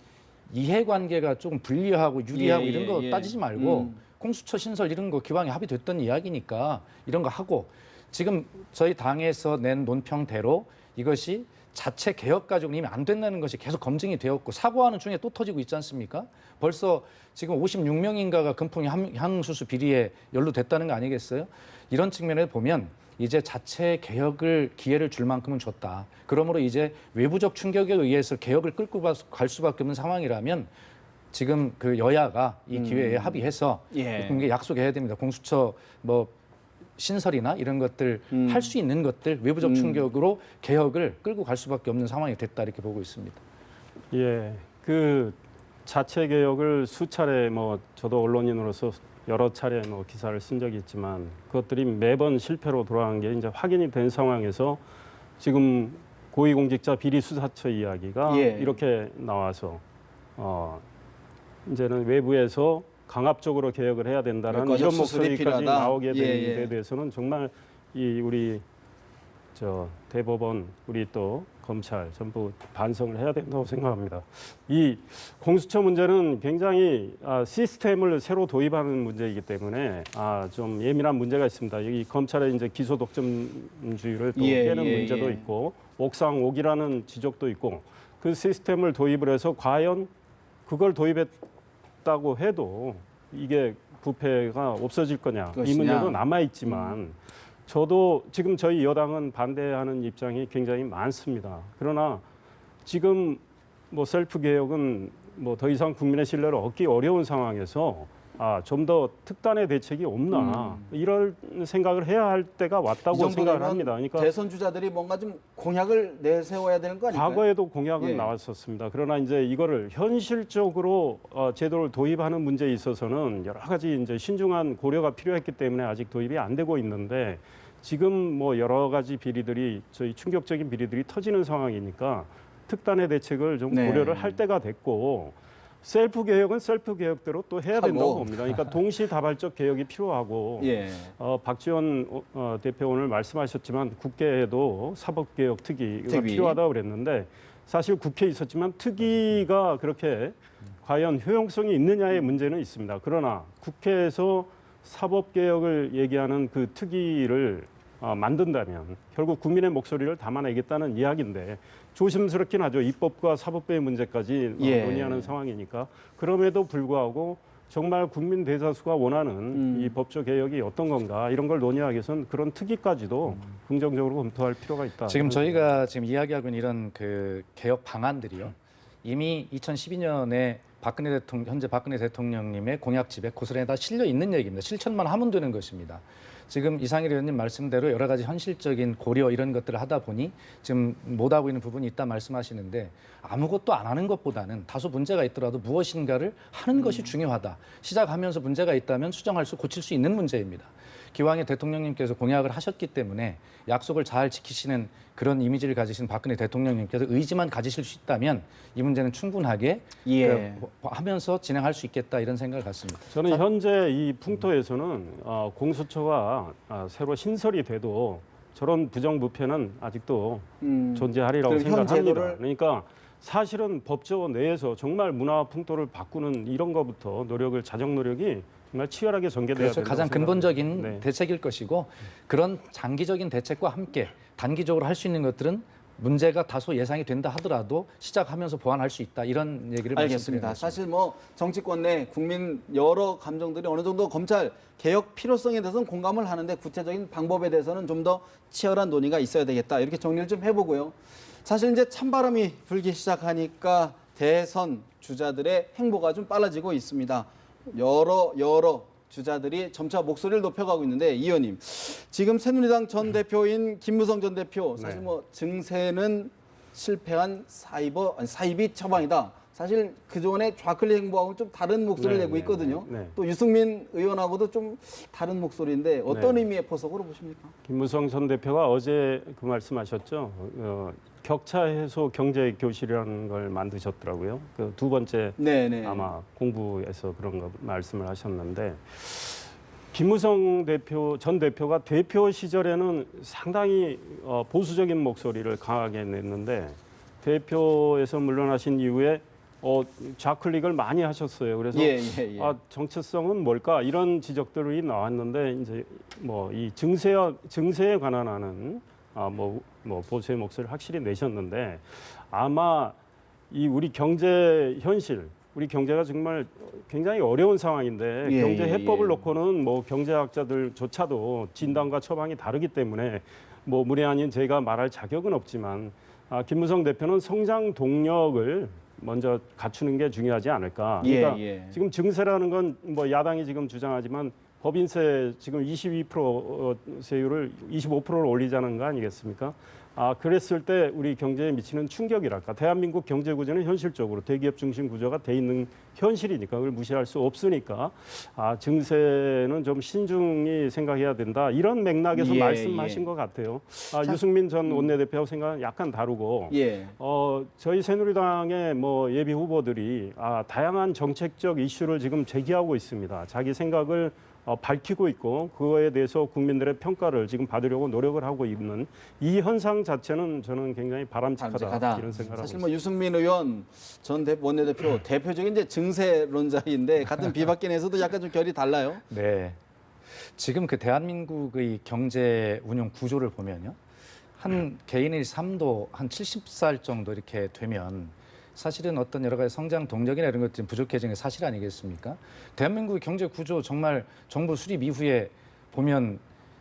이해관계가 조금 불리하고 유리하고 이런 거 따지지 말고 공수처 신설 이런 거 기왕에 합의됐던 이야기니까 이런 거 하고 지금 저희 당에서 낸 논평대로 이것이 자체 개혁 가지고는 이미 안 된다는 것이 계속 검증이 되었고 사고하는 중에 또 터지고 있지 않습니까? 벌써 지금 56명인가가 금풍이 향수수 비리에 연루됐다는 거 아니겠어요? 이런 측면에 보면 이제 자체 개혁을 기회를 줄 만큼은 줬다. 그러므로 이제 외부적 충격에 의해서 개혁을 끌고 갈 수밖에 없는 상황이라면 지금 그 여야가 이 기회에 합의해서 국민에게 약속해야 됩니다. 공수처 뭐 신설이나 이런 것들 할 수 있는 것들 외부적 충격으로 개혁을 끌고 갈 수밖에 없는 상황이 됐다 이렇게 보고 있습니다. 예, 그 자체 개혁을 수차례 뭐 저도 언론인으로서 여러 차례 뭐 기사를 쓴 적이 있지만 그것들이 매번 실패로 돌아간 게 이제 확인이 된 상황에서 지금 고위공직자 비리 수사처 이야기가 이렇게 나와서 이제는 외부에서 강압적으로 개혁을 해야 된다는 이런 목소리까지 나오게 된 데 대해서는 정말 이 우리 대법원 우리 또 검찰 전부 반성을 해야 된다고 생각합니다. 이 공수처 문제는 굉장히 시스템을 새로 도입하는 문제이기 때문에 좀 예민한 문제가 있습니다. 여기 검찰의 이제 기소 독점주의를 또 깨는 문제도 있고 옥상옥이라는 지적도 있고 그 시스템을 도입을 해서 과연 그걸 도입했다고 해도 이게 부패가 없어질 거냐 이 문제도 남아 있지만. 저도 지금 저희 여당은 반대하는 입장이 굉장히 많습니다. 그러나 지금 뭐 셀프 개혁은 뭐 더 이상 국민의 신뢰를 얻기 어려운 상황에서 좀 더 특단의 대책이 없나 이럴 생각을 해야 할 때가 왔다고 생각을 합니다. 그러니까 대선 주자들이 뭔가 좀 공약을 내세워야 되는 거 아닐까요? 과거에도 공약은 예. 나왔었습니다. 그러나 이제 이거를 현실적으로 제도를 도입하는 문제에 있어서는 여러 가지 이제 신중한 고려가 필요했기 때문에 아직 도입이 안 되고 있는데 지금 뭐 여러 가지 비리들이 저희 충격적인 비리들이 터지는 상황이니까 특단의 대책을 좀 네. 고려를 할 때가 됐고 셀프 개혁은 셀프 개혁대로 또 해야 된다고 하고. 봅니다. 그러니까 동시다발적 개혁이 필요하고 예. 박지원 대표 오늘 말씀하셨지만 국회에도 사법개혁 특위가 특위. 필요하다고 그랬는데 사실 국회에 있었지만 특위가 그렇게 과연 효용성이 있느냐의 문제는 있습니다. 그러나 국회에서 사법개혁을 얘기하는 그 특위를 만든다면 결국 국민의 목소리를 담아내겠다는 이야기인데 조심스럽긴 하죠. 입법과 사법부의 문제까지 예. 논의하는 상황이니까. 그럼에도 불구하고 정말 국민 대다수가 원하는 이 법조 개혁이 어떤 건가 이런 걸 논의하기 위해서는 그런 특위까지도 긍정적으로 검토할 필요가 있다. 지금 저희가 지금 이야기하고 있는 이런 그 개혁 방안들이요. 이미 2012년에 현재 박근혜 대통령님의 공약집에 고스란히 다 실려 있는 얘기입니다. 실천만 하면 되는 것입니다. 지금 이상일 의원님 말씀대로 여러 가지 현실적인 고려 이런 것들을 하다 보니 지금 못하고 있는 부분이 있다 말씀하시는데 아무것도 안 하는 것보다는 다소 문제가 있더라도 무엇인가를 하는 것이 중요하다. 시작하면서 문제가 있다면 수정할 수 고칠 수 있는 문제입니다. 기왕에 대통령님께서 공약을 하셨기 때문에 약속을 잘 지키시는 그런 이미지를 가지신 박근혜 대통령님께서 의지만 가지실 수 있다면 이 문제는 충분하게 예. 하면서 진행할 수 있겠다 이런 생각을 갖습니다. 저는 현재 이 풍토에서는 공수처가 새로 신설이 돼도 저런 부정부패는 아직도 존재하리라고 그럼 현 생각합니다. 제도를- 그러니까 사실은 법조 내에서 정말 문화 풍토를 바꾸는 이런 것부터 자정 노력이 정말 치열하게 전개돼야 그래서 된다고 가장 생각합니다. 근본적인 네. 대책일 것이고 그런 장기적인 대책과 함께 단기적으로 할 수 있는 것들은 문제가 다소 예상이 된다 하더라도 시작하면서 보완할 수 있다 이런 얘기를 알겠습니다. 말씀드립니다. 사실 뭐 정치권 내 국민 여러 감정들이 어느 정도 검찰 개혁 필요성에 대해서는 공감을 하는데 구체적인 방법에 대해서는 좀 더 치열한 논의가 있어야 되겠다. 이렇게 정리를 좀 해보고요. 사실 이제 찬바람이 불기 시작하니까 대선 주자들의 행보가 좀 빨라지고 있습니다. 여러 주자들이 점차 목소리를 높여가고 있는데 이 의원님 지금 새누리당 전 대표인 김무성 전 대표 사실 네. 뭐 증세는 실패한 사이비 처방이다. 사실 그동안의 좌클릭 행보하고 좀 다른 목소리를 네, 내고 네, 있거든요. 네, 네. 또 유승민 의원하고도 좀 다른 목소리인데 어떤 네. 의미의 포석으로 보십니까? 김무성 전 대표가 어제 그 말씀하셨죠. 격차 해소 경제 교실이라는 걸 만드셨더라고요. 그 두 번째 네네. 아마 공부에서 그런 거 말씀을 하셨는데 김무성 전 대표가 대표 시절에는 상당히 보수적인 목소리를 강하게 냈는데 대표에서 물러나신 이후에 좌클릭을 많이 하셨어요. 그래서 예. 정체성은 뭘까 이런 지적들이 나왔는데 이제 뭐 이 증세에 관한 보수의 목소리를 확실히 내셨는데 아마 이 우리 경제 현실, 우리 경제가 정말 굉장히 어려운 상황인데 예, 경제 해법을 예. 놓고는 뭐 경제학자들조차도 진단과 처방이 다르기 때문에 뭐 무례 아닌 제가 말할 자격은 없지만 김무성 대표는 성장 동력을 먼저 갖추는 게 중요하지 않을까. 그러니까 지금 증세라는 건 뭐 야당이 지금 주장하지만 법인세 지금 22% 세율을 25%로 올리자는 거 아니겠습니까? 그랬을 때 우리 경제에 미치는 충격이랄까. 대한민국 경제 구조는 현실적으로 대기업 중심 구조가 돼 있는 현실이니까 그걸 무시할 수 없으니까 증세는 좀 신중히 생각해야 된다. 이런 맥락에서 말씀하신 것 같아요. 유승민 전 원내대표하고 생각은 약간 다르고 저희 새누리당의 뭐 예비 후보들이 다양한 정책적 이슈를 지금 제기하고 있습니다. 자기 생각을 밝히고 있고 그거에 대해서 국민들의 평가를 지금 받으려고 노력을 하고 있는 이 현상 자체는 저는 굉장히 바람직하다 이런 생각을 하고 사실 있습니다. 뭐 유승민 의원 전 원내대표 대표적인 이제 증세론자인데 같은 비박계내에서도 약간 좀 결이 달라요. 네. 지금 그 대한민국의 경제 운영 구조를 보면요. 한 개인의 삶도 한 70살 정도 이렇게 되면 사실은 어떤 여러 가지 성장 동력이나 이런 것들이 부족해지는 게 사실 아니겠습니까? 대한민국의 경제 구조 정말 정부 수립 이후에 보면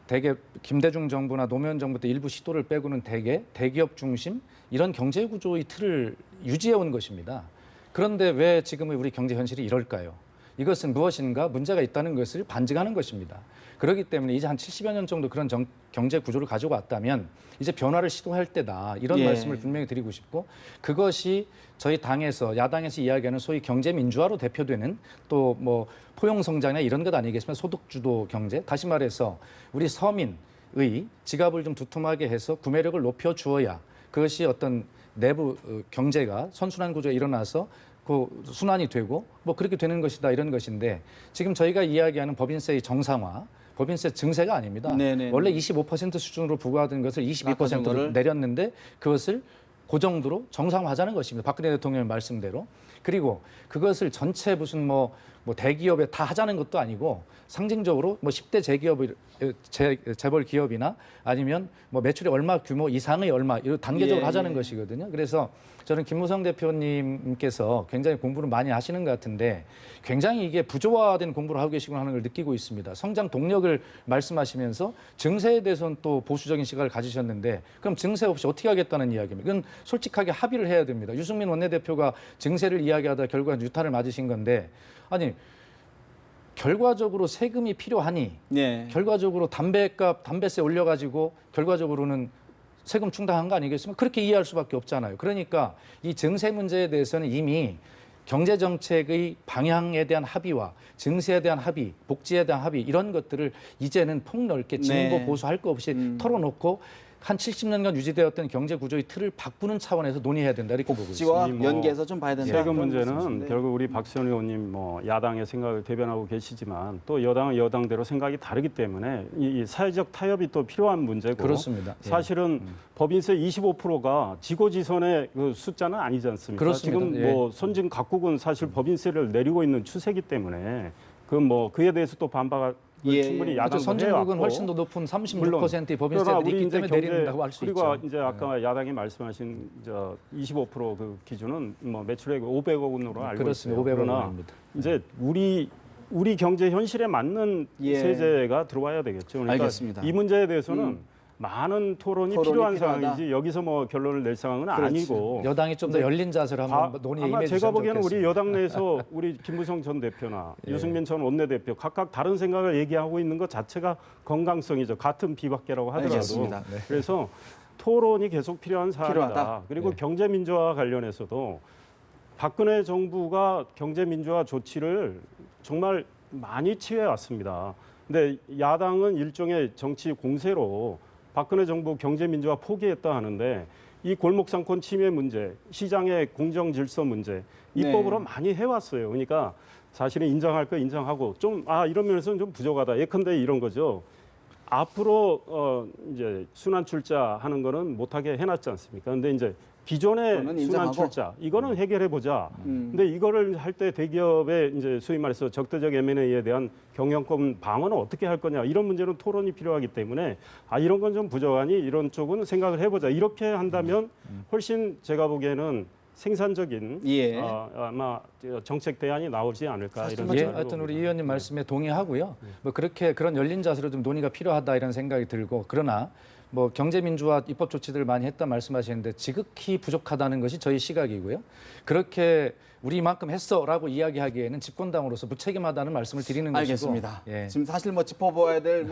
대개 김대중 정부나 노무현 정부 때 일부 시도를 빼고는 대개 대기업 중심 이런 경제 구조의 틀을 유지해 온 것입니다. 그런데 왜 지금의 우리 경제 현실이 이럴까요? 이것은 무엇인가 문제가 있다는 것을 반증하는 것입니다. 그렇기 때문에 이제 한 70여 년 정도 그런 경제 구조를 가지고 왔다면 이제 변화를 시도할 때다. 이런 예. 말씀을 분명히 드리고 싶고, 그것이 저희 당에서, 야당에서 이야기하는 소위 경제 민주화로 대표되는 또 뭐 포용 성장이나 이런 것 아니겠습니까? 소득 주도 경제. 다시 말해서 우리 서민의 지갑을 좀 두툼하게 해서 구매력을 높여 주어야 그것이 어떤 내부 경제가 선순환 구조가 일어나서 그 순환이 되고 뭐 그렇게 되는 것이다, 이런 것인데, 지금 저희가 이야기하는 법인세의 정상화, 법인세 증세가 아닙니다. 네네. 원래 25% 수준으로 부과하던 것을 22%로 낮아진 거를. 내렸는데 그것을 그 정도로 정상화하자는 것입니다. 박근혜 대통령의 말씀대로. 그리고 그것을 전체 무슨 뭐 대기업에 다 하자는 것도 아니고, 상징적으로 뭐 10대 재벌 기업이나 아니면 뭐 매출이 얼마 규모 이상의 얼마, 이런 단계적으로 예, 하자는 예. 것이거든요. 그래서 저는 김무성 대표님께서 굉장히 공부를 많이 하시는 것 같은데, 굉장히 이게 부조화된 공부를 하고 계시구나 하는 걸 느끼고 있습니다. 성장 동력을 말씀하시면서 증세에 대해서는 또 보수적인 시각을 가지셨는데, 그럼 증세 없이 어떻게 하겠다는 이야기입니다. 이건 솔직하게 합의를 해야 됩니다. 유승민 원내대표가 증세를 이야기하다 결국은 유탄을 맞으신 건데, 아니 결과적으로 세금이 필요하니 예. 결과적으로 담배세 올려가지고 결과적으로는 세금 충당한 거 아니겠습니까? 그렇게 이해할 수밖에 없잖아요. 그러니까 이 증세 문제에 대해서는 이미 경제정책의 방향에 대한 합의와 증세에 대한 합의, 복지에 대한 합의, 이런 것들을 이제는 폭넓게 진보 네. 보수 할 거 없이 털어놓고 한 70년간 유지되었던 경제 구조의 틀을 바꾸는 차원에서 논의해야 된다, 이렇게 보고 있습니다. 복지와 뭐 연계해서 좀 봐야 된다. 세금 그런 문제는 말씀이신데. 결국 우리 박지원 의원님 뭐 야당의 생각을 대변하고 계시지만 또 여당은 여당대로 생각이 다르기 때문에 이 사회적 타협이 또 필요한 문제고, 그렇습니다. 예. 사실은 법인세 25%가 지고지선의 그 숫자는 아니지 않습니까? 그렇습니다. 지금 예. 뭐 선진 각국은 사실 법인세를 내리고 있는 추세이기 때문에 그에 대해서 또 반박을 예, 충분히 예. 야당도 선진국은 해왔고. 훨씬 더 높은 물론. 36%의 그러나 법인세를 우리 있기 이제 때문에 내린다고 할 수 우리가 있죠. 이제 아까 야당이 말씀하신 25%그 기준은 뭐 매출액 500억 원으로 알고 그렇습니다. 있어요. 500억 그러나 원입니다. 이제 우리 경제 현실에 맞는 예. 세제가 들어와야 되겠죠. 그러니까 알겠습니다. 이 문제에 대해서는 많은 토론이 필요한 상황이지 여기서 뭐 결론을 낼 상황은 그렇지. 아니고, 여당이 좀 더 열린 자세로 한번 논의에 아마 임해 제가 주시면 보기에는 우리 좋겠습니다. 여당 내에서 우리 김무성 전 대표나 예. 유승민 전 원내대표 각각 다른 생각을 얘기하고 있는 것 자체가 건강성이죠. 같은 비박계라고 하더라도. 알겠습니다. 네. 그래서 토론이 계속 필요한 사안이다. 필요하다. 그리고 네. 경제 민주화 관련해서도 박근혜 정부가 경제 민주화 조치를 정말 많이 취해 왔습니다. 근데 야당은 일종의 정치 공세로 박근혜 정부 경제 민주화 포기했다 하는데, 이 골목상권 침해 문제, 시장의 공정 질서 문제 입법으로 네. 많이 해왔어요. 그러니까 사실은 인정할 거 인정하고 좀 이런 면에서는 좀 부족하다. 예컨대 이런 거죠. 앞으로 이제 순환 출자하는 거는 못하게 해놨지 않습니까? 근데 이제 기존의 그거는 순환 인정하고. 출자 이거는 해결해 보자. 근데 이거를 할 때 대기업의 이제 소위 말해서 적대적 M&A에 대한 경영권 방어는 어떻게 할 거냐, 이런 문제는 토론이 필요하기 때문에 이런 건 좀 부족하니 이런 쪽은 생각을 해보자. 이렇게 한다면 훨씬 제가 보기에는 생산적인 예. 아마 정책 대안이 나오지 않을까 이런 예, 생각이 하여튼 우리 듭니다. 이 의원님 말씀에 동의하고요. 뭐 그렇게 그런 열린 자세로 좀 논의가 필요하다, 이런 생각이 들고, 그러나 뭐 경제 민주화 입법 조치들을 많이 했다 말씀하시는데 지극히 부족하다는 것이 저희 시각이고요. 그렇게 우리만큼 했어라고 이야기하기에는 집권당으로서 무책임하다는 말씀을 드리는 알겠습니다. 것이고. 예. 지금 사실 뭐 짚어봐야 될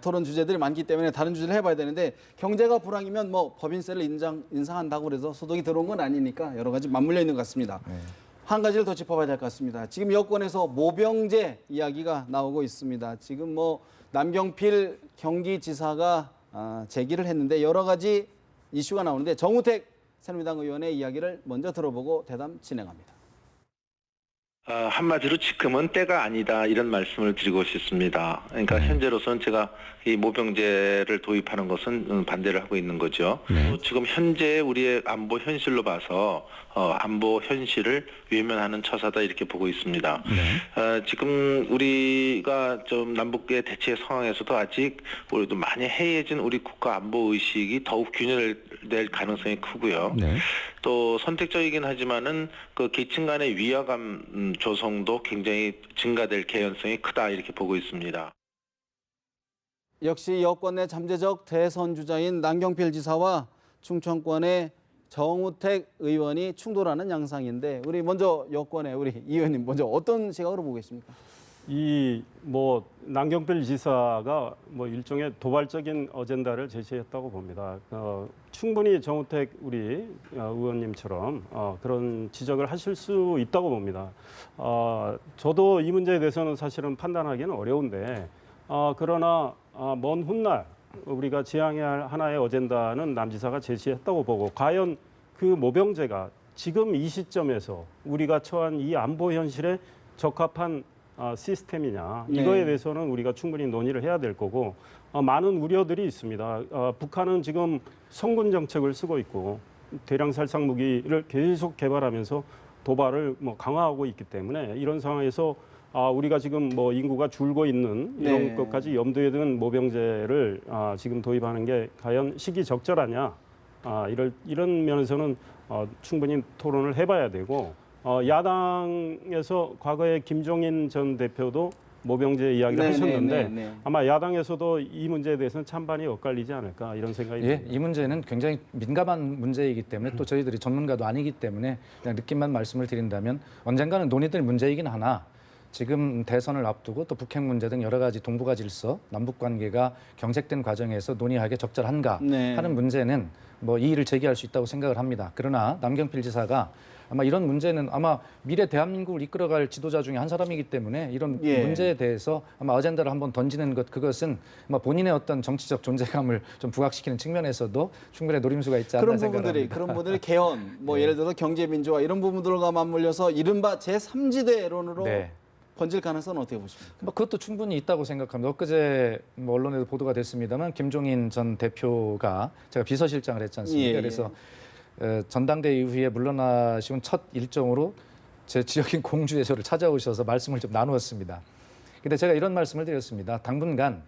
토론 주제들이 많기 때문에 다른 주제를 해봐야 되는데, 경제가 불황이면 뭐 법인세를 인상한다고 그래서 소득이 들어온 건 아니니까 여러 가지 맞물려 있는 것 같습니다. 한 가지를 더 짚어봐야 될 것 같습니다. 지금 여권에서 모병제 이야기가 나오고 있습니다. 지금 뭐 남경필 경기지사가 제기를 했는데 여러 가지 이슈가 나오는데, 정우택 새누리당 의원의 이야기를 먼저 들어보고 대담 진행합니다. 한마디로 지금은 때가 아니다, 이런 말씀을 드리고 싶습니다. 그러니까 현재로서는 제가 이 모병제를 도입하는 것은 반대를 하고 있는 거죠. 또 지금 현재 우리의 안보 현실로 봐서 안보 현실을 외면하는 처사다, 이렇게 보고 있습니다. 지금 우리가 좀 남북의 대치 상황에서도 아직 우리도 많이 해이해진 우리 국가 안보 의식이 더욱 균열될 가능성이 크고요. 또 선택적이긴 하지만은 그 계층 간의 위화감 조성도 굉장히 증가될 개연성이 크다, 이렇게 보고 있습니다. 역시 여권 내 잠재적 대선 주자인 남경필 지사와 충청권의 정우택 의원이 충돌하는 양상인데 우리 먼저 여권의 우리 이 의원님 먼저 어떤 시각으로 보고 계십니까? 이 뭐 남경필 지사가 뭐 일종의 도발적인 어젠다를 제시했다고 봅니다. 충분히 정우택 우리 의원님처럼 그런 지적을 하실 수 있다고 봅니다. 저도 이 문제에 대해서는 사실은 판단하기는 어려운데 그러나 먼 훗날 우리가 지향해야 할 하나의 어젠다는 남 지사가 제시했다고 보고 과연 그 모병제가 지금 이 시점에서 우리가 처한 이 안보 현실에 적합한 시스템이냐 이거에 대해서는 우리가 충분히 논의를 해야 될 거고 많은 우려들이 있습니다. 북한은 지금 성군 정책을 쓰고 있고 대량 살상 무기를 계속 개발하면서 도발을 뭐 강화하고 있기 때문에 이런 상황에서 우리가 지금 뭐 인구가 줄고 있는 이런 것까지 염두에 둔 모병제를 지금 도입하는 게 과연 시기적절하냐 이런 면에서는 충분히 토론을 해봐야 되고 야당에서 과거에 김종인 전 대표도 모병제 이야기를 하셨는데 아마 야당에서도 이 문제에 대해서는 찬반이 엇갈리지 않을까 이런 생각이 듭니다. 이 문제는 굉장히 민감한 문제이기 때문에 또 저희들이 전문가도 아니기 때문에 그냥 느낌만 말씀을 드린다면 언젠가는 논의될 문제이긴 하나 지금 대선을 앞두고 또 북핵 문제 등 여러 가지 동북아 질서, 남북 관계가 경색된 과정에서 논의하기 적절한가 하는 문제는 뭐 이의를 제기할 수 있다고 생각을 합니다. 그러나 남경필 지사가 아마 이런 문제는 아마 미래 대한민국을 이끌어갈 지도자 중에 한 사람이기 때문에 이런 문제에 대해서 아마 어젠다를 한번 던지는 그것은 아마 본인의 어떤 정치적 존재감을 좀 부각시키는 측면에서도 충분히 노림수가 있지 않나 생각합니다. 그런 부분들이 개헌, 뭐 예를 들어서 경제민주화 이런 부분들과 맞물려서 이른바 제3지대론으로 번질 가능성은 어떻게 보십니까? 뭐 그것도 충분히 있다고 생각합니다. 엊그제 뭐 언론에도 보도가 됐습니다만 김종인 전 대표가 제가 비서실장을 했지 않습니까? 그래서 전당대회 이후에 물러나시면 첫 일정으로 제 지역인 공주에 저를 찾아오셔서 말씀을 좀 나누었습니다. 근데 제가 이런 말씀을 드렸습니다. 당분간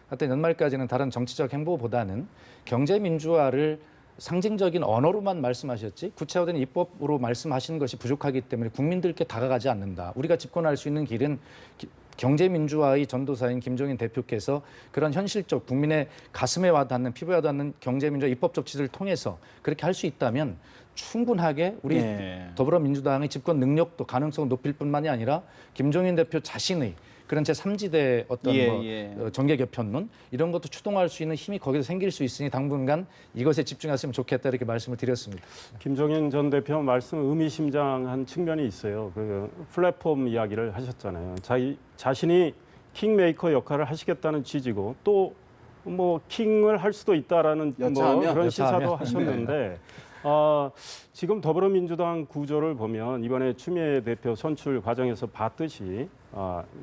하여튼 연말까지는 다른 정치적 행보보다는 경제 민주화를 상징적인 언어로만 말씀하셨지 구체화된 입법으로 말씀하시는 것이 부족하기 때문에 국민들께 다가가지 않는다. 우리가 집권할 수 있는 길은 경제 민주화의 전도사인 김종인 대표께서 그런 현실적 국민의 가슴에 와닿는 피부에 와닿는 경제 민주화 입법적 지지를 통해서 그렇게 할 수 있다면 충분하게 우리 더불어민주당의 집권 능력도 가능성을 높일 뿐만이 아니라 김종인 대표 자신의 그런 제3지대 어떤 정계 개편론 이런 것도 추동할 수 있는 힘이 거기서 생길 수 있으니 당분간 이것에 집중했으면 좋겠다 이렇게 말씀을 드렸습니다. 김종인 전 대표 말씀 의미심장한 측면이 있어요. 그 플랫폼 이야기를 하셨잖아요. 자신이 킹메이커 역할을 하시겠다는 취지고 또 뭐 킹을 할 수도 있다라는 뭐 그런 시사도 하셨는데 지금 더불어민주당 구조를 보면 이번에 추미애 대표 선출 과정에서 봤듯이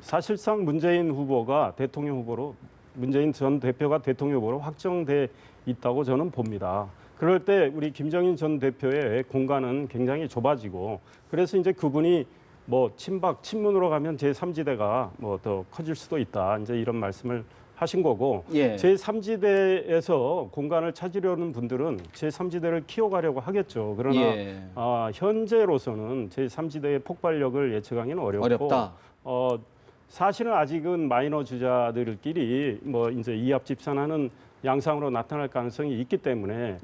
사실상 문재인 후보가 대통령 후보로 문재인 전 대표가 대통령 후보로 확정돼 있다고 저는 봅니다. 그럴 때 우리 김정인 전 대표의 공간은 굉장히 좁아지고 그래서 이제 그분이 뭐 친문으로 가면 제3지대가 뭐 더 커질 수도 있다. 이제 이런 말씀을 하신 거고 제3지대에서 공간을 찾으려는 분들은 제3지대를 키워가려고 하겠죠. 그러나 현재로서는 제3지대의 폭발력을 예측하기는 어렵다. 사실은 아직은 마이너 주자들끼리 뭐 이제 이합 집산하는 양상으로 나타날 가능성이 있기 때문에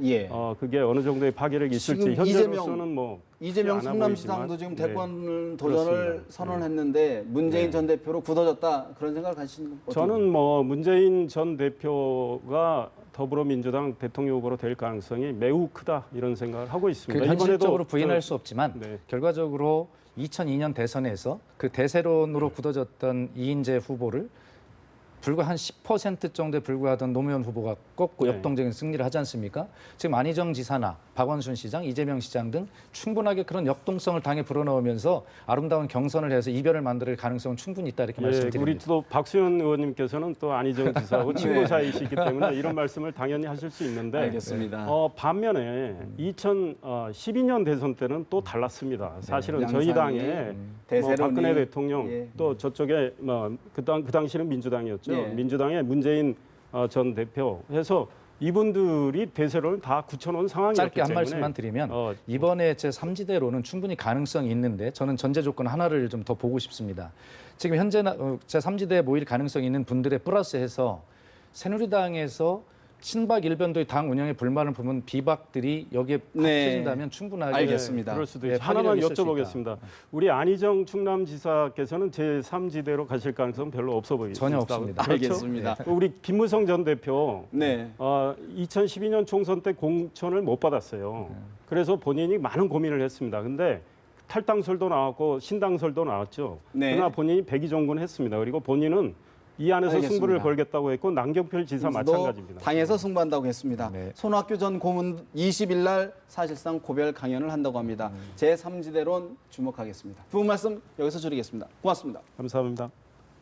그게 어느 정도의 파괴력이 있을지 현재로서는 뭐 이재명 성남시장도 지금 대권 도전을 선언했는데 문재인 전 대표로 굳어졌다 그런 생각을 가지시는 거죠? 저는 뭐 문재인 전 대표가 더불어민주당 대통령 후보로 될 가능성이 매우 크다 이런 생각을 하고 있습니다. 현실적으로 부인할 수 없지만 결과적으로 2002년 대선에서 그 대세론으로 굳어졌던 이인재 후보를 불과 한 10% 정도에 불과하던 노무현 후보가 꺾고 역동적인 승리를 하지 않습니까? 지금 안희정 지사나 박원순 시장, 이재명 시장 등 충분하게 그런 역동성을 당에 불어넣으면서 아름다운 경선을 해서 이변을 만들 가능성은 충분히 있다 이렇게 말씀드립니다. 우리 또 박수현 의원님께서는 또 안희정 지사하고 친구 사이시기 때문에 이런 말씀을 당연히 하실 수 있는데 알겠습니다. 반면에 2012년 대선 때는 또 달랐습니다. 사실은 저희 당에 뭐 박근혜 대통령 또 저쪽에 뭐 그 당시는 민주당이었죠. 민주당의 문재인 전 대표 해서 이분들이 대세론을 다 굳혀놓은 상황이었기 짧게 한 때문에 말씀만 드리면 이번에 제3지대로는 충분히 가능성이 있는데 저는 전제 조건 하나를 좀 더 보고 싶습니다. 지금 현재 제3지대에 모일 가능성이 있는 분들에 플러스해서 새누리당에서 친박 일변도의 당 운영에 불만을 품은 비박들이 여기에 네. 합쳐진다면 충분하게 알겠습니다. 그럴 수도 예, 있죠. 하나만 파괴력이 있을 수 여쭤보겠습니다. 우리 안희정 충남지사께서는 제3지대로 가실 가능성은 별로 없어 보입니다. 전혀 없습니다. 그렇죠? 알겠습니다. 우리 김무성 전 대표 네. 2012년 총선 때 공천을 못 받았어요. 그래서 본인이 많은 고민을 했습니다. 근데 탈당설도 나왔고 신당설도 나왔죠. 네. 그러나 본인이 백의종군 했습니다. 그리고 본인은 이 안에서 알겠습니다. 승부를 걸겠다고 했고 남경필 지사 마찬가지입니다. 당에서 승부한다고 했습니다. 네. 손학규 전 고문 20일 날 사실상 고별 강연을 한다고 합니다. 제3지대론 주목하겠습니다. 두 분 말씀 여기서 줄이겠습니다. 고맙습니다. 감사합니다.